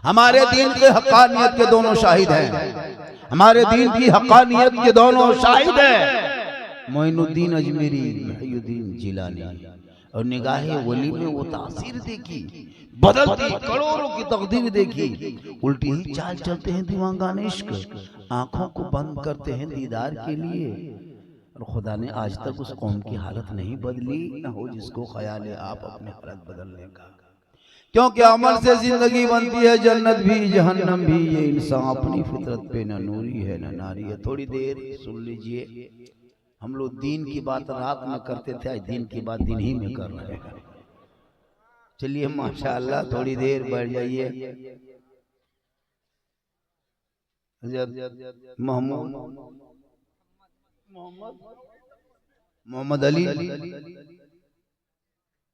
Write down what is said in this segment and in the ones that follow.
हमारे दीन के हक्कानियत के दोनों शाहिद हैं, हमारे दीन की हक्कानियत के दोनों शाहिद हैं, मोइनुद्दीन अजमेरी, मुहीयुद्दीन जिलानी। और निगाहे वली में वो तासीर देखी, बदलती करोड़ों की तकदीर देखी। उल्टी ही चाल चलते हैं दीवानगान इश्क, आंखों को बंद करते हैं दीदार के लिए। और खुदा ने आज तक उस कौम की हालत नहीं बदली, न हो जिसको ख्याल है आप अपनी हालत बदलने का। क्योंकि अमल से जिंदगी बनती है, जन्नत भी जहन्नम भी। ये इंसान अपनी फितरत पे न नूरी है न नारी है। थोड़ी देर सुन लीजिए, हम लोग दीन की बात रात में करते थे, आज दीन की बात दिन ही में कर रहे हैं। चलिए माशाअल्लाह, थोड़ी देर बैठ जाइए। मोहम्मद अली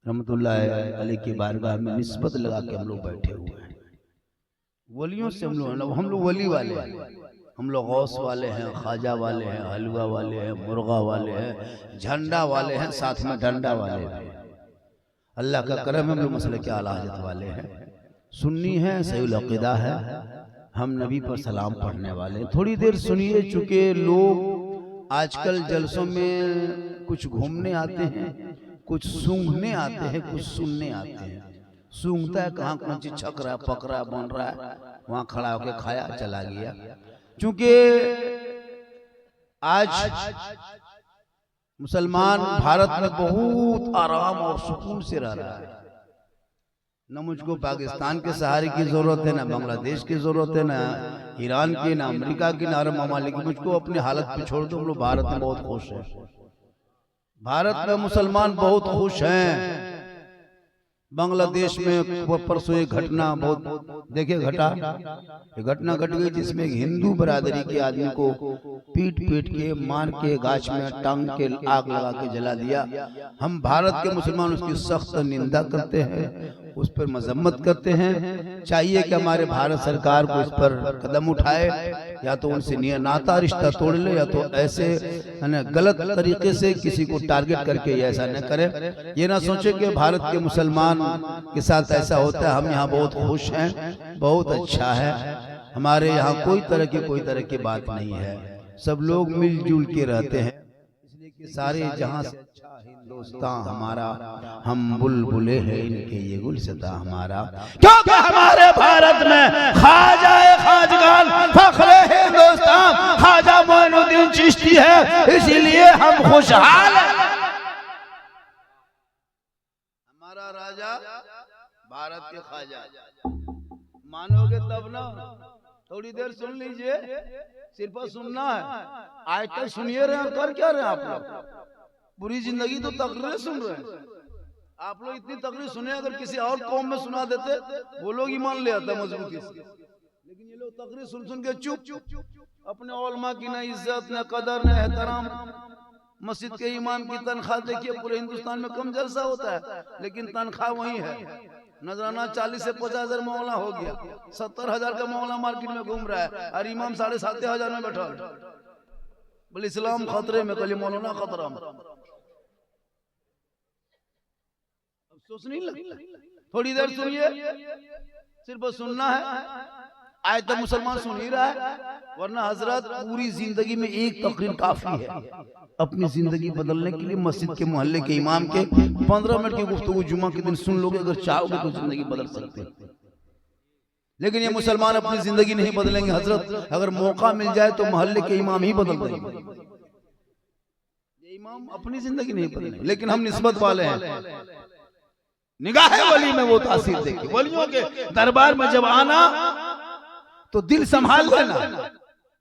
रहमतुल्लाह अलैह की बारगाह में निस्बत लगा के हम लोग बैठे हुए हैं। वलियों से हम लोग वली वाले हैं, हम लोग गौस वाले हैं, ख्वाजा वाले हैं, हलवा वाले हैं, मुर्गा वाले हैं, झंडा वाले हैं, साथ में डंडा वाले हैं। अल्लाह का करम हम लोग मसले के आला हज़रत वाले हैं, सुन्नी हैं, सही अक़ीदा है, हम नबी पर सलाम पढ़ने वाले हैं। थोड़ी देर सुनिए, चूँकि लोग आजकल जलसों में कुछ घूमने आते हैं, कुछ सूंघने आते हैं, कुछ सुनने आते हैं। सूंघता है कहाँ कौन चीज छक रहा है, पक रहा है, बन रहा है, वहाँ खड़ा होकर खाया चला गया। चूंकि आज मुसलमान भारत में बहुत आराम और सुकून से रह रहा है। न मुझको पाकिस्तान के सहारे की जरूरत है, न बांग्लादेश की जरूरत है, न ईरान की, न अमेरिका की, न अरब ममालिक। मुझको अपनी हालत पे छोड़ दो, हम लोग भारत में बहुत खुश हैं। भारत में मुसलमान बहुत खुश हैं। बांग्लादेश में परसों एक घटना बहुत देखे घटा, घटना घट गई जिसमें हिंदू बरादरी के आदमी को पीट के मार के गाछ में टांग के आग लगा के जला दिया। हम भारत के मुसलमान उसकी सख्त निंदा करते हैं, उस पर मजम्मत करते हैं। चाहिए कि हमारे भारत सरकार को इस पर कदम उठाए, या तो उनसे नाता रिश्ता तोड़ ले, या तो ऐसे गलत तरीके से किसी को टारगेट करके ऐसा न करे। ये ना सोचे कि भारत के मुसलमान के साथ ऐसा होता है। हम यहाँ बहुत खुश हैं, बहुत अच्छा है। हमारे यहाँ कोई तरह की बात नहीं है, सब लोग मिलजुल के रहते हैं। इसलिए कि सारे जहाँ से अच्छा हिंदुस्तान हमारा, हम बुलबुले हैं इनके ये गुलसिता हमारा। क्योंकि हमारे भारत में ख्वाजा खाजगान फख्रे हिंदुस्तान ख्वाजा मोइनुद्दीन चिश्ती है, इसीलिए हम खुशहाल हैं। हमारा राजा भारत के ख्वाजा, मानोगे तब ना। थोड़ी देर सुन लीजिए, सिर्फ सुनना है। आज तक सुनिए रहे हैं, कर क्या रहे हैं आप लोग? पूरी जिंदगी तो तकरीरें सुन रहे हैं आप लोग। इतनी तकरीर सुने, अगर किसी और कौम में सुना देते वो लोग ईमान ले आता मजबूती से। लेकिन ये लोग तकरीर सुन के चुप, अपने उलमा की न इज्जत, न कदर, न एहतराम। मस्जिद के इमाम की तनख्वाह देखिए, पूरे हिंदुस्तान में कम जलसा होता है, लेकिन तनख्वाह वही है। नजराना 40 से 50,000 मौला हो गया, 70,000 का मौला मार्केट में घूम रहा है, और इमाम 7,500 में बैठा। बोले इस्लाम खतरे में, कल मौलाना खतरा में। अफसोस नहीं लगता? थोड़ी देर सुनिए, सिर्फ सुनना है। आज तक मुसलमान सुन ही रहा है, वरना हजरत पूरी जिंदगी में एक तकरीर काफी है अपनी जिंदगी बदलने के लिए। मस्जिद के मोहल्ले के इमाम के 15 मिनट की गुफ्तगू जुमा के दिन सुन लोगे, अगर चाहोगे तो जिंदगी बदल सकते हैं। लेकिन ये मुसलमान अपनी जिंदगी नहीं बदलेंगे हजरत। अगर मौका मिल जाए तो मोहल्ले के इमाम ही बदल देंगे, ये इमाम अपनी जिंदगी नहीं बदलेंगे। लेकिन हम निस्बत वाले हैं, निगाह वली में वो तासीर देखी। वलियों के दरबार में जब आना तो दिल संभाल लेना,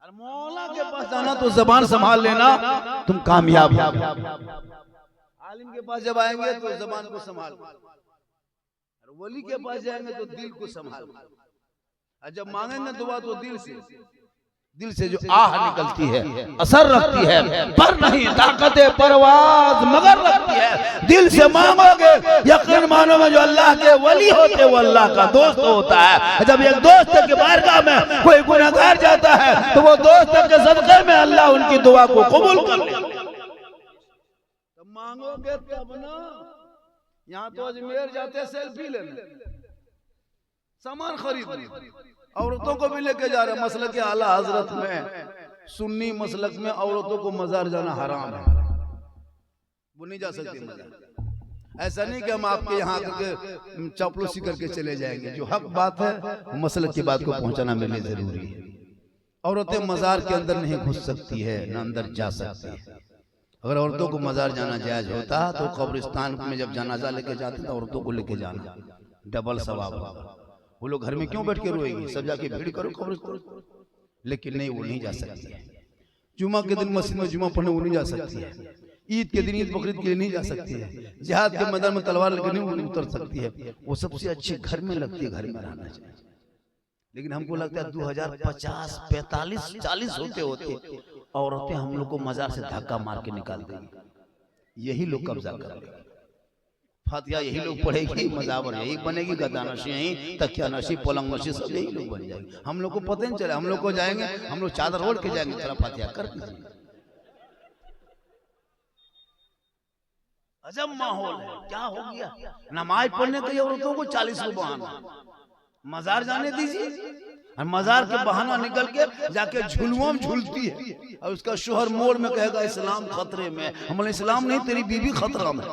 और मौला के पास जाना तो जबान संभाल लेना, तुम कामयाब हो। आलिम के पास जब आएंगे तो जबान को संभाल, और वली के पास जाएंगे तो दिल को संभाल। और जब मांगेंगे दुआ तो दिल से जो आह निकलती है, असर रखती है, पर नहीं ताकत परवाज मगर रखती है। दिल से मांगोगे, यकीन मानोगे जो अल्लाह के वली होते वो अल्लाह का दोस्त होता है। जब एक दोस्त के बारगाह में कोई गुनहगार जाता है तो वो दोस्त के सदक़े में अल्लाह उनकी दुआ को कबूल कर लेता है। तो मांगोगे तब ना। यहाँ तो अजमेर जाते सेल्फी लेने, सामान खरीद, औरतों को भी लेके जा रहे। मसलक के आला हजरत में, सुन्नी मसलक में औरतों को मजार जाना हराम है, वो नहीं जा सकती मजार। ऐसा नहीं कि हम आपके यहाँ करके चापलूसी करके चले जाएंगे। जो हक बात है मसलक की बात को पहुंचाना मेरे लिए जरूरी है। औरतें मजार के अंदर नहीं घुस सकती है, न अंदर जा सकती है। अगर औरतों को मजार जाना जायज होता तो कब्रिस्तान में जब जनाजा लेके जाते तो औरतों को लेके जाना, डबल सवाब होगा। वो लोग घर में क्यों बैठ के रोएंगे, सब जाके भीड़ करो कब्रिस्तान। लेकिन नहीं, वो नहीं जा सकती है। जुमा के दिन मस्जिद में जुमा पढ़ने वो नहीं जा सकती है। ईद के दिन, ईद बकरीद के लिए नहीं जा सकती है। जिहाद के मैदान में तलवार लेकर नहीं उतर सकती है। वो सबसे अच्छी घर में लगती है, घर में रहना चाहिए। लेकिन हमको लगता है 2050, 45, 40 होते होते औरतें हम लोग को मजार से धक्का मार के निकाल देंगी। यही लोग कब्जा कर लेंगे, फातिहा यही लोग पढ़ेगी, मजावर यही बनेगी, गद्दा नशी यही, तकिया नशी, पलंग नशी सब यही लोग बन जाएंगे। हम लोग को पता नहीं चला। हम लोग को जाएंगे, हम लोग चादर ओढ़ के जाएंगे, चला फातिहा कर दीजिए। अजब माहौल है। क्या हो गया, नमाज पढ़ने के औरतों को 40 को बहाना, मजार जाने दीजिए। और मजार के बहाना निकल के जाके झुलुआ में झूलती है और उसका शोहर मोड़ में कहेगा इस्लाम खतरे में। हम इस्लाम नहीं, तेरी बीवी खतरा में।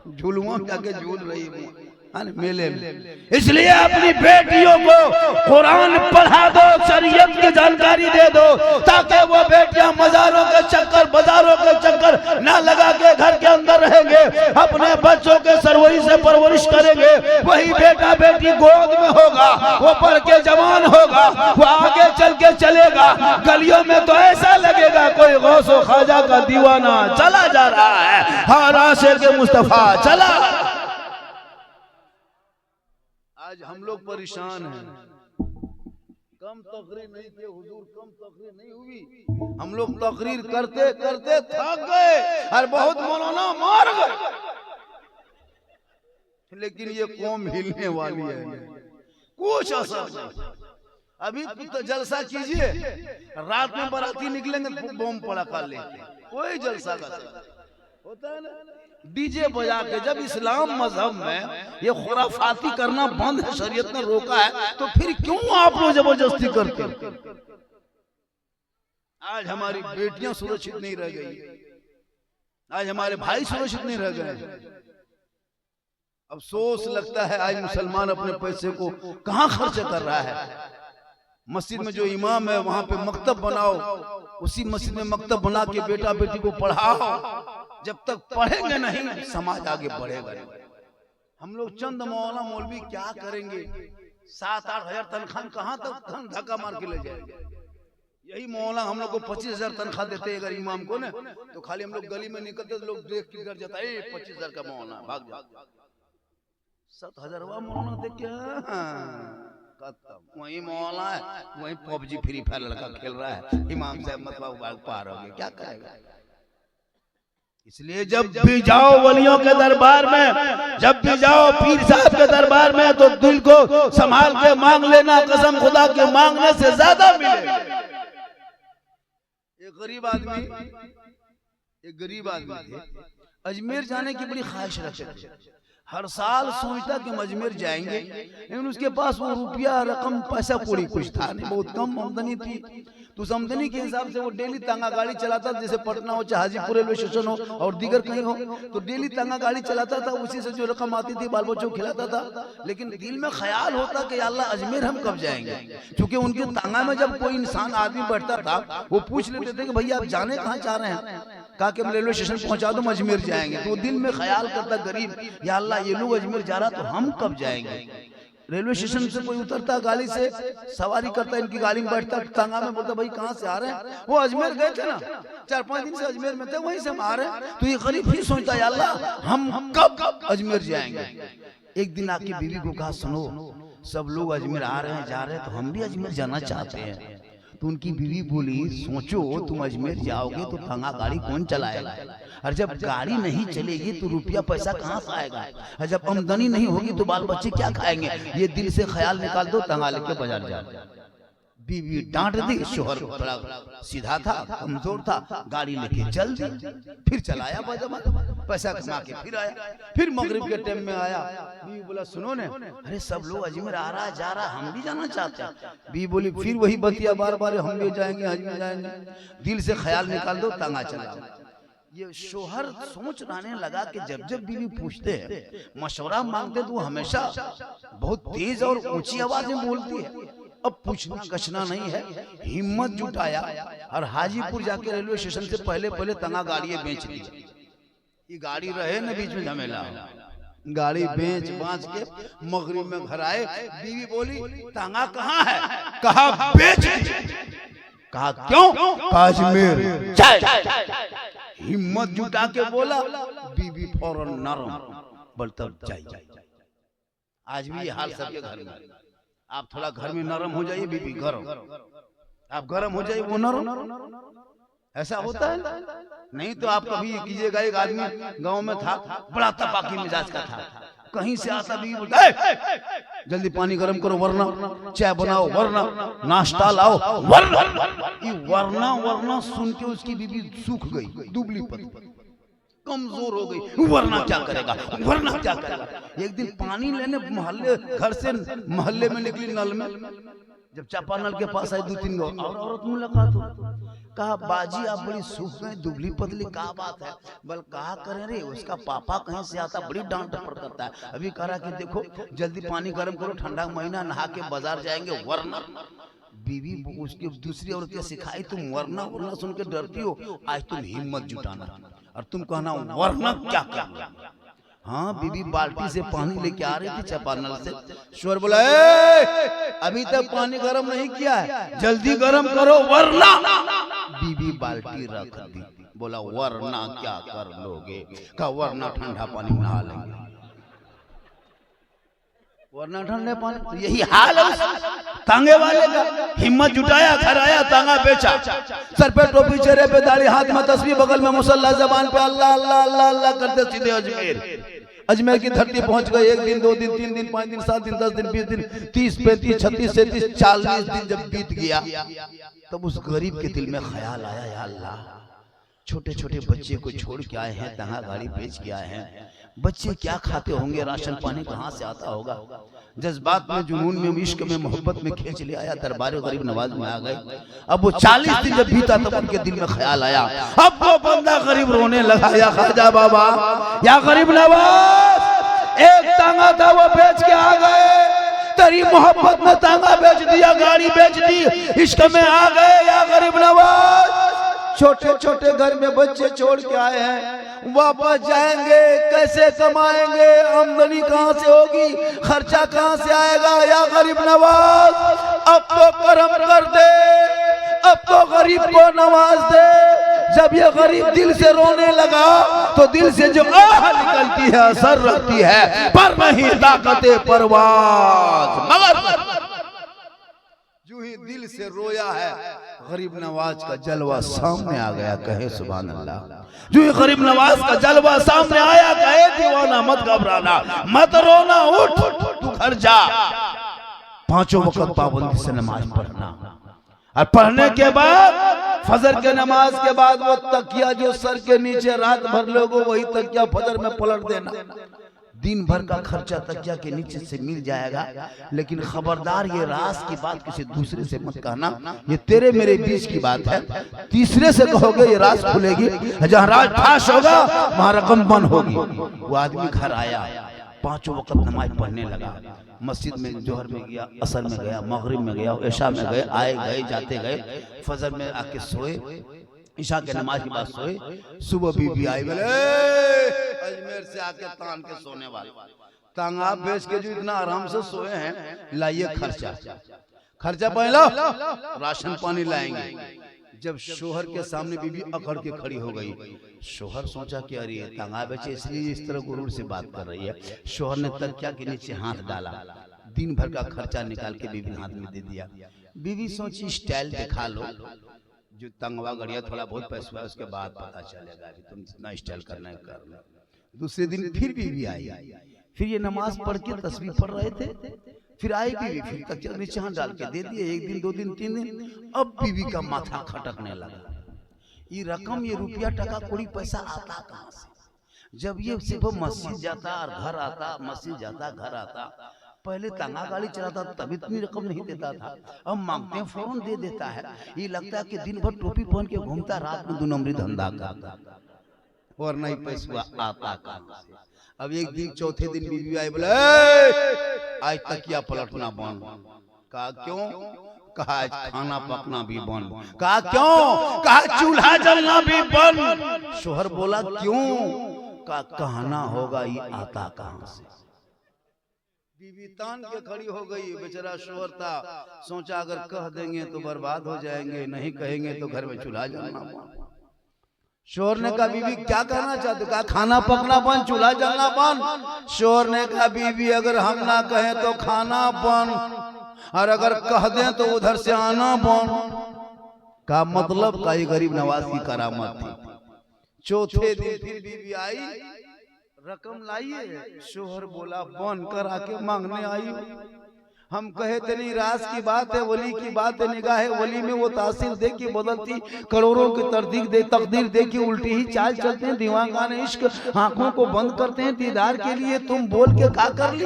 झुलुआ में जाके झूल रही है मेले में। इसलिए अपनी बेटियों को कुरान पढ़ा दो, शरीयत की जानकारी दे दो, ताकि वो बेटियां मजारों के चक्कर, बाजारों के चक्कर ना लगा के घर के अंदर रहेंगे, अपने बच्चों के सरवरी से परवरिश करेंगे। वही बेटा बेटी गोद में होगा, वो पढ़ के जवान होगा, वो आगे चल के चलेगा। गलियों में तो ऐसा लगेगा कोई गौसो ख्वाजा का दीवाना चला जा रहा है, हर आशिक के मुस्तफा चला। आज हम लोग परेशान हैं। कम तकरीर नहीं किए हुजूर, कम तकरीर नहीं हुई। हम लोग तकरीर करते करते थक गए और बहुत मौलाना मार गए। लेकिन ये कौम हिलने वाली है, कुछ असर नहीं। अभी तो जलसा कीजिए, रात में बाराती निकलेंगे बम पड़ाका लेके, कोई जलसा का होता है ना। डीजे बजा के, जब इस्लाम मजहब में ये खुराफाती करना बंद है, शरीयत ने रोका है, तो फिर क्यों आप लोग जबरदस्ती करते? आज हमारी बेटियां सुरक्षित नहीं रह गई, आज हमारे भाई सुरक्षित नहीं रह गए। अफसोस लगता है आज मुसलमान अपने पैसे को कहां खर्च कर रहा है। मस्जिद में जो इमाम है वहां पे मकतब बनाओ, उसी मस्जिद में मकतब बना के बेटा बेटी को पढ़ाओ। जब तक पढ़ेंगे नहीं समाज आगे बढ़ेगा नहीं। हम लोग चंद मौलाना मौलवी क्या करेंगे? 7-8 हजार तनख्वाह कहां तक धक्का मार के ले जाएंगे? यही मौलाना हम लोग को 25,000 तनख्वाह देते अगर इमाम को ना, तो खाली हम लोग गली में निकलते तो लोग देख के डर जाता है, 25,000 का मौलाना भाग जाता। 7,000 मौलाना देख के वही मौलाना है, वही पबजी फ्री फायर लड़का खेल रहा है, इमाम साहब मतलब पार हो गए, क्या करेगा? इसलिए जब भी जाओ वलियों के दरबार में, जब भी जाओ पीर साहब के दरबार में, तो दिल को संभाल के मांग लेना, कसम खुदा के मांगने से ज्यादा मिलेगा। एक गरीब आदमी थे, अजमेर जाने की बड़ी ख्वाहिश रखते थे। हर साल सोचता कि हम अजमेर जाएंगे, लेकिन उसके पास वो रुपया रकम पैसा कोड़ी कुछ था नहीं, बहुत कम आमदनी थी। तो उस आमदनी के हिसाब से वो डेली तांगा गाड़ी चलाता, जैसे पटना हो चाहे हाजीपुर रेलवे स्टेशन हो और दीगर कहीं हो, तो डेली तांगा गाड़ी चलाता था। उसी से जो रकम आती थी बाल बच्चों को खिलाता था। लेकिन दिल में ख्याल होता कि अल्लाह अजमेर हम कब जाएंगे, क्योंकि उनके तांगा में जब कोई इंसान आदमी बैठता था वो पूछ लेते थे कि भैया आप जाने कहाँ चाह रहे हैं? कहा कि हम रेलवे स्टेशन पहुंचा दो, अजमेर जाएंगे। तो दिल में ख्याल करता गरीब, या अल्लाह ये लोग अजमेर जा रहा तो हम कब जाएंगे? रेलवे स्टेशन से कोई उतरता, गाड़ी से सवारी करता, इनकी गाड़ी में बैठता, तांगा में बोलता भाई कहाँ से आ रहे हैं? वो अजमेर गए थे ना, 4-5 दिन से अजमेर में थे, वहीं से हम आ रहे हैं। तो ये गरीब फिर सोचता है अल्लाह हम कब अजमेर जाएंगे? एक दिन आके बीवी को कहा सुनो, सब लोग अजमेर आ रहे हैं, जा रहे हैं, तो हम भी अजमेर जाना चाहते हैं। तो उनकी बीवी बोली सोचो, तुम अजमेर जाओगे तो तांगा गाड़ी कौन चलाएगा? और जब गाड़ी नहीं चलेगी तो रुपया पैसा कहाँ से आएगा? और जब आमदनी नहीं होगी तो बाल बच्चे क्या खाएंगे? ये दिल से ख्याल निकाल दो, तांगा लेके बाजार जाओ। बीवी डांट दी, शोहर थोड़ा सीधा था, कमजोर था, गाड़ी लेके चल दी, फिर चलाया पैसा कमा के फिर आया, फिर मगरिब के टाइम में आया। बीवी बोला सुनो ने, अरे सब लोग अजमेर आ रहा जा रहा, हम भी जाना चाहते हैं। बीवी बोली फिर वही बतिया बार बार, हम भी जाएंगे अजमेर जाएंगे, दिल से ख्याल निकाल दो, तंगा चला। ये शोहर सोच रहने लगा कि जब जब बीवी पूछते हैं, मशवरा मांगते तो वो हमेशा बहुत तेज और ऊंची आवाज में बोलती है। अब पूछना कछना नहीं है, हिम्मत जुटाया और हाजीपुर जाके रेलवे स्टेशन से पहले पहले तंगा गाड़ी बेच ली। ये गाड़ी रहे न बीच में झमेला, गाड़ी बेच बांच के मगरिब में घर आए। बीवी बोली तंगा कहाँ है? कहा बेच। कहा क्यों? अजमेर। हिम्मत जुटा के बोला, बीवी फौरन नरम, बोल तब जाइए। आज भी ये हाल सबके घर में। आप थोड़ा घर में नरम हो जाइए, बीवी गरम, आप गरम हो जाइए वो नरम। ऐसा होता है नहीं तो आप कभी कीजिएगा। एक आदमी गांव में था, बड़ा तपाकी मिजाज का था, कहीं से आता बीवी बोलता जल्दी पानी गर्म करो वरना, चाय बनाओ वरना, नाश्ता लाओ वरना। ये वरना वरना सुन के उसकी बीवी सूख गई, दुबली पतली, कमजोर हो गई। वरना क्या करेगा, वरना क्या करेगा। एक दिन पानी लेने मोहल्ले घर से मोहल्ले में निकली नल में, जब चापानल के पास आई 2-3 गो और औरत मुलाकात हो। कहा बाजी आप बड़ी सूख गए, दुबली पतली, क्या बात है? बल कहा करें रे, उसका पापा कहीं से आता, बड़ी डांट डपट करता है। अभी कह रहा कि देखो जल्दी पानी गर्म करो, ठंडा महीना, नहा के बाजार जाएंगे वरना। बीवी उसकी दूसरी औरत क्या सिखाई, तुम वरना वरना सुन के डरती हो, आज तुम हिम्मत जुटाना और तुम कहना वरना क्या करना। हाँ, बीवी बाल्टी से पानी लेके आ रही थी चापानल से। शोर बोला अभी तक पानी गर्म नहीं किया है, जल्दी गर्म करो वरना। बीवी बाल्टी रख दी, बोला वरना क्या कर लोगे? कहा वरना ठंडा पानी नहा लेंगे, वरना ठंडे पानी। तो यही हाल है तांगे वाले का। हिम्मत जुटाया, घर आया, तांगा बेचा, सर पे टोपी, चेहरे पे दाढ़ी, हाथ में तस्बीह, बगल में मुसल्ला, जबान पे अल्लाह अल्लाह अल्लाह अल्लाह करते सीधे अजमेर। अजमेर की धरती पहुंच गए। 1 दिन 2 दिन 3 दिन 5 दिन 7 दिन 10 दिन 20 दिन 30 35 36 37 40 दिन जब बीत गया, तब उस गरीब के दिल में ख्याल आया, या अल्लाह छोटे छोटे बच्चे को छोड़ के आए हैं, तंगा गाड़ी बेच के आए हैं, बच्चे क्या खाते होंगे, राशन पानी कहाँ से आता होगा। जज्बात में, जुनून में, इश्क में, मोहब्बत में खींच ले आया, दरबार गरीब नवाज में आ गए। अब वो 40 दिन जब बीता तब उनके दिल में ख्याल आया। अब वो बंदा गरीब रोने लगा, या ख्वाजा बाबा, या गरीब नवाज, एक तांगा था वो बेच के आ गए, तेरी मोहब्बत में तांगा बेच दिया, गाड़ी बेच दी, इश्क में आ गए। या गरीब नवाज, छोटे छोटे घर में बच्चे छोड़ के आए हैं, वापस जाएंगे कैसे, कमाएंगे, आमदनी कहाँ से होगी, खर्चा कहाँ से आएगा। या गरीब नवाज, अब तो करम कर दे, अब तो गरीब को नवाज दे। जब ये गरीब दिल से रोने लगा तो दिल से जो आह निकलती है असर रखती है, पर नहीं ताकते परवाज। मगर जो ही दिल से रोया है, गरीब नवाज का जलवा सामने आ गया, कहे सुभान अल्लाह। जो ही गरीब नवाज का जलवा सामने आया, कहे दीवाना मत घबराना, मत रोना, उठ तू घर जा, 5 वक्त पाबंदी से नमाज पढ़ना, और पढ़ने के बाद फजर के नमाज के बाद वो तकिया जो सर के नीचे रात भर लोगों, वही तकिया फजर में पलट देना। दिन भर का खर्चा तकिया के नीचे से मिल जाएगा, लेकिन खबरदार ये राज की बात किसी दूसरे से मत कहना, ये तेरे मेरे बीच की बात है। तीसरे से कहोगे ये राज खुलेगी, जहाँ राज फाश होगा वहाँ रकम बंद होगी। वो आदमी घर आया, 5 वक्त नमाज पढ़ने लगा, मस्जिद में जोहर में गया, असर में गया, मगरिब में गया, ईशा में गए, आए गए जाते गए, फजर में आके सोए, ईशा के नमाज के बाद सोए। सुबह बीबी आई, बोले अजमेर से आके तान के सोने वाले, तांगा बेच के जो इतना आराम से सोए हैं, लाइए खर्चा, खर्चा पहला, राशन पानी लाएंगे। जब शोहर के सामने बीबी अकड़ के खड़ी हो गई, शोहर सोचा कि अरे तांगा बेचे इसलिए इस तरह गुरूर से बात कर रही है। शोहर ने तकिया के नीचे हाथ डाला, दिन भर का खर्चा निकाल के बीबी हाथ में दे दिया। बीबी सोची स्टाइल दिखा लो, जो तंगवा गड़िया थोड़ा बहुत पैसा है, उसके बाद पता चलेगा कि तुम जितना स्टाइल करना है कर लो। दूसरे दिन फिर बीबी आई, फिर ये नमाज पढ़ के तस्बीह पढ़ रहे थे, फिर आई बीवी, फिर तकिया नीचे हाथ डाल के दे दिए। 1 दिन 2 दिन 3 दिन, अब बीवी का माथा खटकने लगा। ये रकम, ये रुपया टका कोड़ी पैसा आता कहाँ से? जब ये सिर्फ मस्जिद जाता और घर आता, मस्जिद जाता घर आता। पहले तंगा गाड़ी चलाता तब इतनी रकम नहीं देता था, अब मांगते हैं फौरन दे देता है। ये लगता है कि दिन भर टोपी पहन के घूमता, रात में 2 नंबरी धंधा करता, और नहीं पैसा आता कहाँ से? अब एक दिन चौथे दिन बीवी आई, बोले आज तकिया पलटना बंद। कहा क्यों? कहा आज खाना पकना भी बंद। कहा क्यों? कहा चूल्हा जलना भी बंद। शोहर बोला क्यों? कहा कहना होगा ये आता कहाँ से? बीवी तान के खड़ी हो गई। बेचारा शोहर था, सोचा अगर कह देंगे तो बर्बाद हो जाएंगे, नहीं कहेंगे तो घर में चूल्हा जलना बंद। शोहर ने कहा बीवी क्या कहना चाहते? कहा खाना पकना बंद, चूल्हा जलना बंद। शोहर ने कहा बीवी अगर हम ना कहें तो खाना बंद, और अगर कह दें तो उधर से आना बंद। का मतलब का ये गरीब नवाज की करामत थी। चौथे दिन फिर बीवी आई, रकम लाइए। शोहर बोला बन कर आके मांगने आई। हम कहे थे नहीं, राज की बात है, वली की बात है, निगाह है वली में वो तासीर दे की बदलती करोड़ों की तकदीर दे की उल्टी ही चाल चलते हैं। दीवानगाने इश्क आंखों को बंद करते हैं दीदार के लिए। तुम बोल के का कर ली?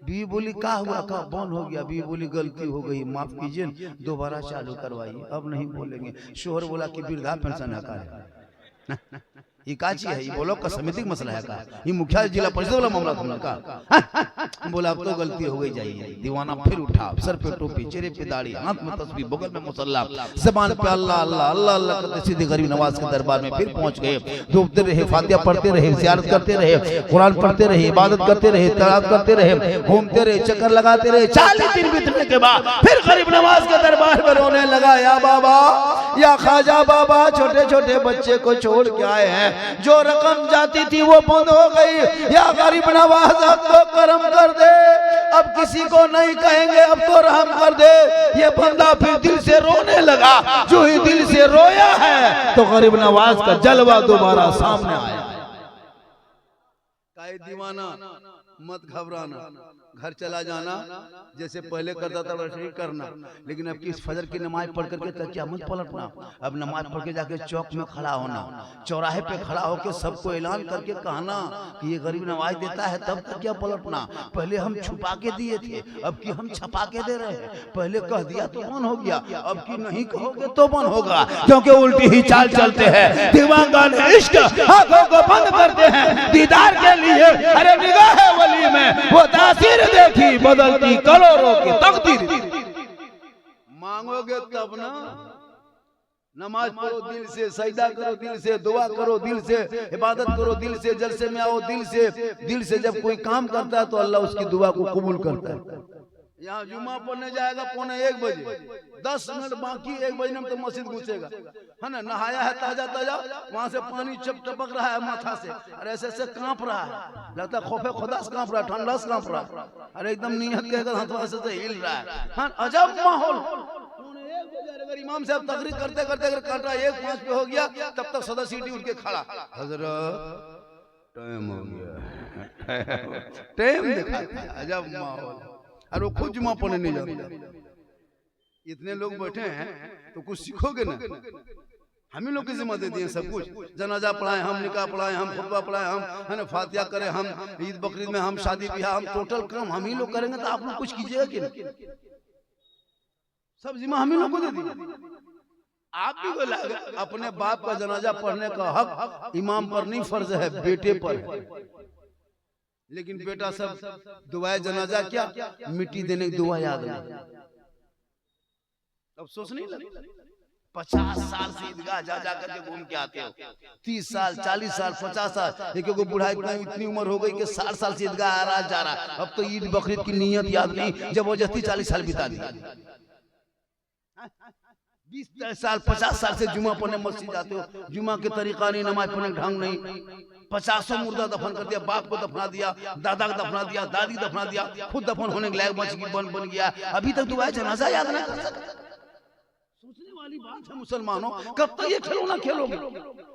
बीवी बोली का हुआ? का बंद हो गया। बीवी बोली गलती हो गई, माफ कीजिए, दोबारा चालू करवाइए, अब नहीं बोलेंगे। शोहर बोला कि वृद्धा पेंशन है का? ये काची है? ये ब्लॉक का समिति का मसला है का? ये मुखिया जिला परिषद वाला मामला तुमने का? बोला अब तो गलती हो गई, जाइए। दीवाना फिर उठा, सर पे टोपी, चेहरे पे दाढ़ी, हाथ में तस्बीह, बगल में मुसल्ला, ज़बान पे अल्लाह अल्लाह अल्लाह अल्लाह करते सीधे गरीब नवाज के दरबार में फिर पहुंच गए। डूबते रहे, फातिहा पढ़ते रहे, ज़ियारत करते रहे, कुरान पढ़ते रहे, इबादत करते रहे, तलावत करते रहे, घूमते रहे, चक्कर लगाते रहे। 40 दिन बीतने के बाद फिर गरीब नवाज के दरबार में रोने लगा। या बाबा, या ख्वाजा बाबा, छोटे छोटे बच्चे को छोड़ के आए हैं, जो रकम जाती थी वो बंद हो गई। या गरीब नवाज अब तो करम कर दे, अब किसी को नहीं कहेंगे, अब तो रहम कर दे। ये बंदा फिर दिल से रोने लगा। जो ही दिल से रोया है तो गरीब नवाज का जलवा दोबारा सामने आया। काहे दीवाना, मत घबराना, घर चला जाना, जैसे पहले करता था वैसे ही करना। लेकिन अब किस फजर की नमाज पढ़ करके तकिया मत पलटना। अब नमाज पढ़ के जाके चौक में खड़ा होना, चौराहे पे खड़ा होकर सबको ऐलान करके कहना कि ये गरीब नवाज देता है, तब तकिया पलटना। पहले हम छुपा के दिए थे, अब की हम छपा के दे रहे हैं। पहले कह दिया तो बन हो गया, अब की नहीं कहोगे तो बन होगा, क्योंकि उल्टी ही चाल चलते हैं। दीवानगाने इश्क आंखों को बंद करते हैं दीदार के लिए। अरे निगाह वली में वो तासीर देखी बदलती करोड़ों की तकदीर। मांगोगे तब ना। नमाज पढ़ो दिल से, सजदा करो दिल से, दुआ करो दिल से, इबादत करो दिल से, जलसे में आओ दिल से। दिल से जब कोई काम करता है तो अल्लाह उसकी दुआ को कबूल करता है। यहाँ जुमा पढ़ने जाएगा 1:45 बजे, 10 मिनट बाकी 1 बजे में तो मस्जिद घुसेगा, है ना। नहाया है ताजा ताजा, वहां से पानी टपक रहा है माथा से, और ऐसे ऐसे कांप रहा है, लगता है खौफे खुदा से कांप रहा है, ठंडा से कांप रहा है, अरे एकदम नियत के हाथ से हिल रहा है। हाँ, अजब माहौल। अगर इमाम साहब तकरीर करते करते अगर काटा 1:05 पे हो गया, तब तक सदा सीटी उठ के खड़ा, हजरत टाइम हो गया, टाइम दिखाता है। अजब माहौल। और वो खुद जुमा पढ़ने नहीं जाते। इतने लोग बैठे हैं तो कुछ सीखोगे ना। हम ही लोग की जिम्मा दे दिए सब कुछ। जनाजा पढ़ाए हम, निकाह पढ़ाए हम, खुतबा पढ़ाए हम, है ना, फातिहा करें हम, ईद बकरीद में हम, शादी ब्याह हम, टोटल काम हम ही लोग करेंगे। तो आप लोग कुछ कीजिएगा कि नहीं? सब जिम्मा हम ही लोग को दे दिए। आप भी बोला अपने बाप का जनाजा पढ़ने का हक इमाम पर नहीं, फर्ज है बेटे पर है। लेकिन बेटा सब दुआए जनाजा क्या, मिट्टी देने की दुआ याद नहीं। अब सोच नहीं लगे 50 साल से ईदगाह जा जा करके घूम के आते हो, 30 साल 40 साल 50 साल, एक बुढ़ा इतनी उम्र हो गई कि 60 साल से ईदगाह आ रहा जा रहा। अब तो ईद बकरीद की नियत याद नहीं, जबरदस्ती 40 साल बिता दी। 20 साल 50 साल से जुमा पढ़ने मस्जिद जाते हो, जुमा के तरीका नहीं, नमाज पढ़ने का ढंग नहीं। 50 मुर्दा दफन कर दिया, बाप को दफना दिया, दादा को दफना दिया, दादी दफना दिया, खुद दफन होने के लायक बन गया। अभी तक दुआ जनाजा याद ना कर सकता। सोचने वाली बात है मुसलमानों, कब तक ये खिलौना खेलोगे?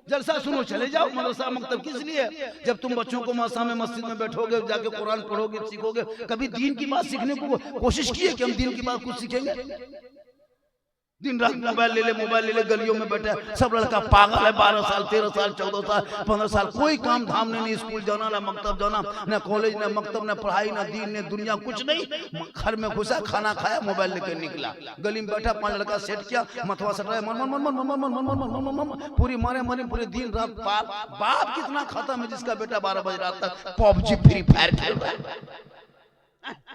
जलसा सुनो चले जाओ, मदरसा मकतब किस लिए? जब तुम बच्चों को मदरसा में मस्जिद में बैठोगे, जाके कुरान पढ़ोगे, सीखोगे, कभी दीन की बात सीखने को कोशिश की है कि हम दीन की बात कुछ सीखेंगे? दिन रात मोबाइल ले ले गलियों में बैठे सब लड़का पागल है, 12 साल 13 साल 14 साल 15 साल, कोई काम धाम नहीं, स्कूल जाना ना मकतब जाना, ना कॉलेज ना मकतब ना पढ़ाई ना दीन ने दुनिया कुछ नहीं, घर में घुसा खाना खाया मोबाइल लेकर निकला, गली में बैठा 5 लड़का सेट किया, मथवा सट रहा है, पूरी मारे मारे पूरे दिन रात। बाप कितना खत्म है जिसका बेटा 12 बजे रात तक पबजी फ्री फायर खेल रहा है।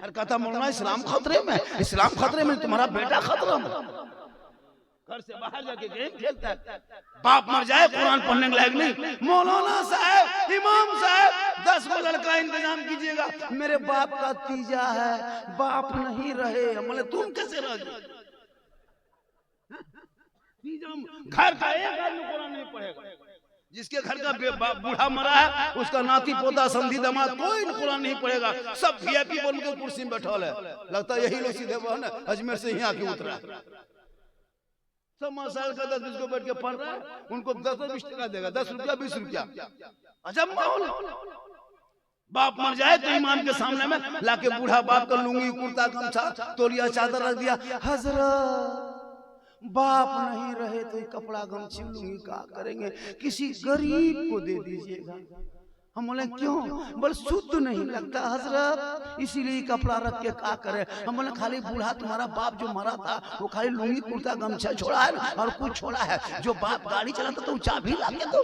और कहता मौलाना इस्लाम खतरे में, इस्लाम खतरे में, तुम्हारा बेटा खतरा में, घर से बाहर जाके गेम खेलता है। बाप मर जाए कुरान पढ़ने के लायक नहीं। मौलाना साहब, इमाम साहब, 10 को लड़का इंतजाम कीजिएगा, मेरे बाप का तीजा है, बाप नहीं रहे। बोले तुम कैसे रह गए? घर का एक आदमी कुरान नहीं पढ़ेगा, जिसके घर का बूढ़ा मरा है उसका नाती पोता समधी दामाद कोई कुरान नहीं पढ़ेगा, सब वीआईपी बन के कुर्सी में बैठा है। लगता है यही लोग सीधे वो है अजमेर से यहाँ के उतरा, सब मसाल का 10-20 को बैठ के पढ़ रहा है, उनको 10-20 टका देगा, 10 रुपया 20 रुपया। अजब माहौल। बाप मर जाए तो इमाम के सामने में लाके बूढ़ा बाप का लुंगी कुर्ता गमछा तोलिया चादर रख दिया, हजरत बाप नहीं रहे तो कपड़ा गमछी लुंगी क्या करेंगे, किसी गरीब को दे दीजिएगा। हम बोले क्यों? बोले शुद्ध नहीं लगता हजरत, इसीलिए कपड़ा रख के क्या करे। हम बोले खाली बूढ़ा तुम्हारा बाप जो मरा था वो खाली लुंगी कुर्ता गमछा छोड़ा है ना, और कुछ छोड़ा है? जो बाप गाड़ी चलाता तो चाबी लाके दो,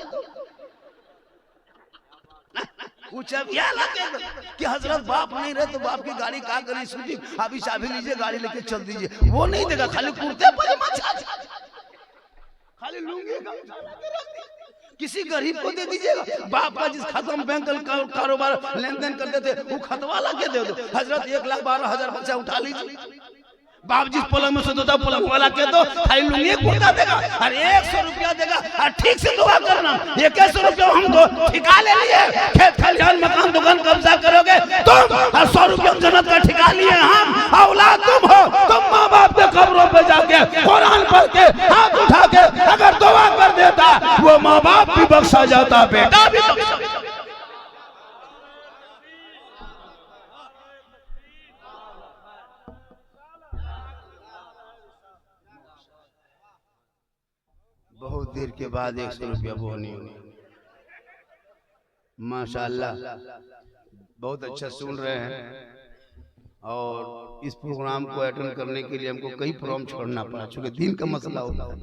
कि हजरत बाप नहीं रहे तो बाप की गाड़ी क्या करें, सूझी अभी चाबी लीजिए गाड़ी लेके चल दीजिए, वो नहीं देगा, खाली कुर्ते खाली लुंगी किसी गरीब को दे दीजिएगा। बाप का जिस खत्म बैंक कारोबार लेन देन करते थे वो खतवाला के दे दो। हजरत 1,12,000 बच्चा उठा लीजिए, बाप जिस पलंग में सोता पलंग वाला के दो, खाली लुंगी कुर्ता देगा और 100 रुपया देगा, और ठीक से दुआ करना। 100 रुपया हम दो ठिका ले लिए, खेत खलिहान मकान दुकान कब्जा करोगे तुम, और 100 रुपया जन्नत का ठिका लिए हम। औलाद तुम हो, तुम माँ बाप के कब्रों पे जाके कुरान पढ़ के हाथ उठा के अगर दुआ कर देता, वो माँ बाप भी बख्शा जाता, बेटा भी बख्शा जाता। बहुत देर के बाद 100 रुपया बोनी हुई। माशाल्लाह बहुत अच्छा सुन रहे हैं, और इस प्रोग्राम को अटेंड करने के लिए हमको कई प्रोग्राम छोड़ना पड़ा, चूंकि दिन का मसला होता है।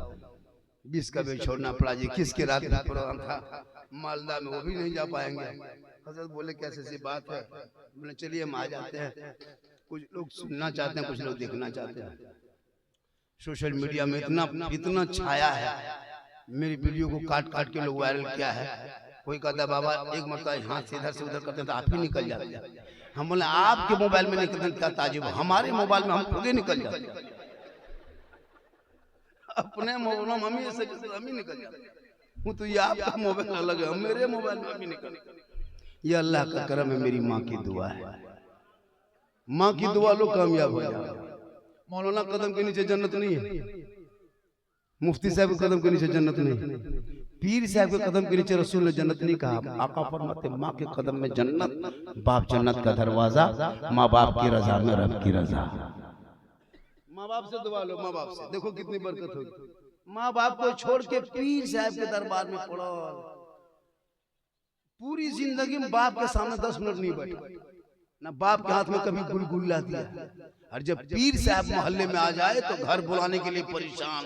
20 का भी छोड़ना पड़ा जी, किसके रात का प्रोग्राम था मालदा में, वो भी नहीं जा पाएंगे। हजरत बोले कैसे सी बात है, बोले चलिए हम आ जाते हैं। कुछ लोग सुनना चाहते हैं, कुछ लोग देखना चाहते हैं। सोशल मीडिया में इतना छाया है, मेरी वीडियो को काट काट के लोग वायरल किया है। कोई कहता है बाबा एक मरतबा हाथ से इधर से उधर करते तो आप ही निकल जाते। हम बोले आपके मोबाइल में निकलने का ताजुब, हमारे मोबाइल में हम खुद ही निकल जाते, अपने मोबाइल में हम ही निकल जाते। वो तो ये आपका मोबाइल अलग है, मेरे मोबाइल में हम ही निकल। ये अल्लाह का करम है, मेरी माँ की दुआ है। माँ की दुआ लो कामयाब हो जाए। मौलाना कदम के नीचे जन्नत नहीं है, मुफ्ती साहब के कदम के नीचे जन्नत नहीं, पीर साहब के कदम के नीचे रसूल ने जन्नत नहीं कहा। आका फरमाते माँ के कदम में जन्नत, बाप जन्नत का दरवाजा, माँ बाप की रजा में रब की रजा। माँ बाप से दुआ लो, माँ बाप से देखो कितनी बरकत होगी। माँ बाप को छोड़ के पीर साहब के दरबार में पड़ो, पूरी जिंदगी में बाप के सामने 10 मिनट नहीं बैठे, ना बाप के हाथ में कभी गुलगुला दिया। और जब पीर साहब मोहल्ले में आ जाए तो घर बुलाने के लिए परेशान,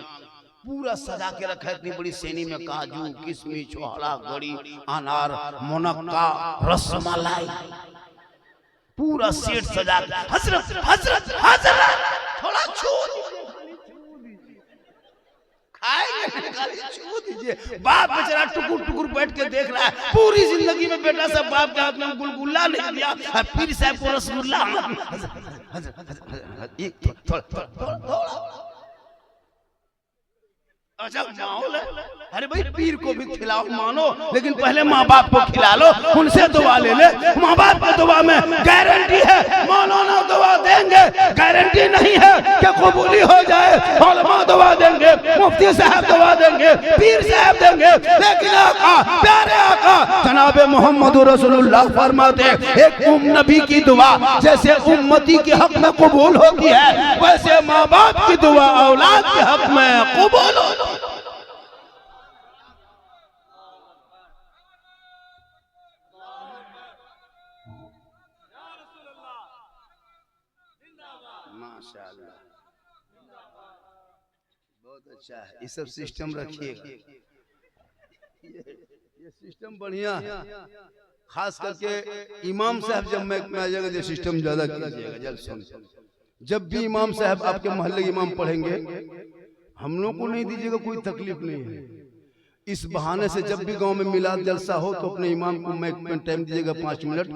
पूरा सजा के रखा है, इतनी बड़ी सेनी में काजू किशमिश छोड़ा गड़ी अनार मुनक्का रसमलाई पूरा सेट सजा के, हजरत हजरत हजरत थोड़ा छू दीजिए। बाप बेचारा टुकुर टुकुर बैठ के देख रहा है, पूरी जिंदगी में बेटा सब बाप के हाथ में गुलगुला नहीं दिया, पीर साहब को रसगुल्ला। अच्छा माहौल है, अरे भाई पीर को भी खिलाओ मानो, लेकिन पहले माँ बाप को खिला लो, उनसे दुआ ले ले। माँ बाप की दुआ में गारंटी है, मौलाना दुआ देंगे, गारंटी नहीं है कि कबूली हो जाए। उलमा दुआ देंगे, मुफ्ती साहब दुआ देंगे, पीर साहब देंगे, लेकिन आका, प्यारे आका जनाब मोहम्मद रसूलुल्लाह फरमाते एक नबी की दुआ जैसे उम्मती के हक में कबूल होती है, वैसे माँ बाप की दुआ औलाद के हक में कबूल होती है। माशाअल्लाह, बहुत अच्छा है। ये सब सिस्टम रखिएगा, ये सिस्टम बढ़िया है। खास करके इमाम साहब जब मैं आ जाएगा, ये सिस्टम ज्यादा कीजिएगा। जब सुन, जब भी इमाम साहब आपके मोहल्ले इमाम पढ़ेंगे, हम लोग को नहीं दीजिएगा, कोई तकलीफ नहीं है। इस बहाने से जब भी गांव में मिलाद जलसा हो तो अपने इमाम को माइक में टाइम दीजिएगा 5 मिनट।